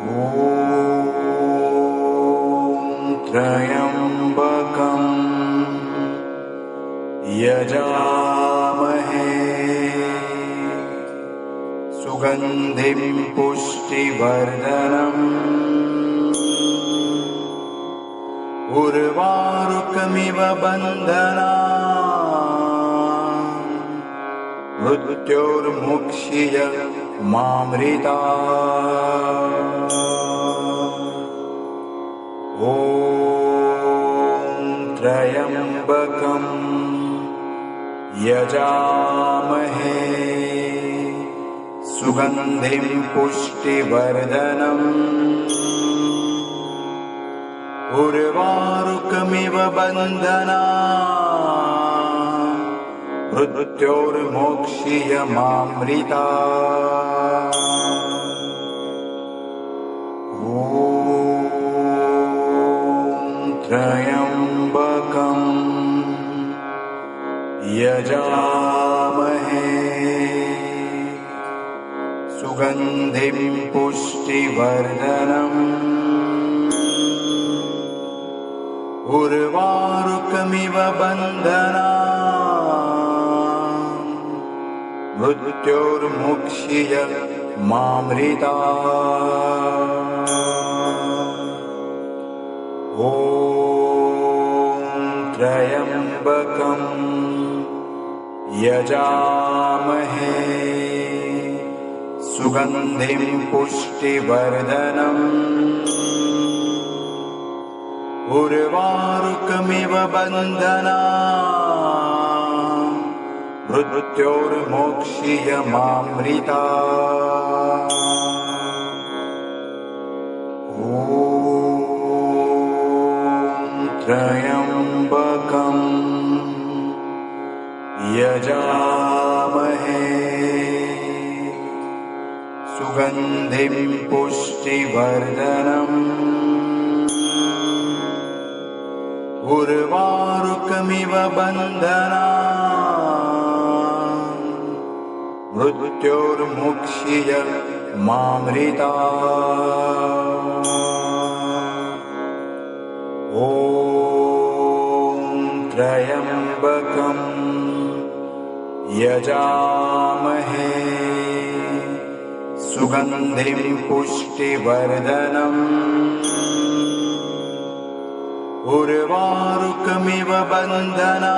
ॐ त्र्यम्बकं यजामहे सुगन्धिं पुष्टिवर्धनम् उर्वारुकमिव बन्धनान् मृत्योर्मुक्षीय मामृतात्। ॐ त्र्यम्बकं यजामहे सुगन्धिं पुष्टिवर्धनम् उर्वारुकमिव बन्धनान् मृत्योर्मोक्षीय मामृतात्। ॐ त्र्यम्बकं यजामहे सुगन्धिं पुष्टिवर्धनम् उर्वारुकमिव बन्धनान् मृत्योर्मुक्षीय मामृतात्। ॐ त्र्यम्बकं यजामहे सुगन्धिं पुष्टिवर्धनम् उर्वारुकमिव बन्धनान् मृत्योर्मोक्षीय मामृतात्। ॐ त्र्यम्बकं यजामहे सुगन्धिं पुष्टिवर्धनम् उर्वारुकमिव बन्धनान् मृत्योर्मुक्षीय मामृतात्। ॐ त्र्यम्बकं यजामहे सुगन्धिं पुष्टिवर्धनम् उर्वारुकमिव बन्धनान्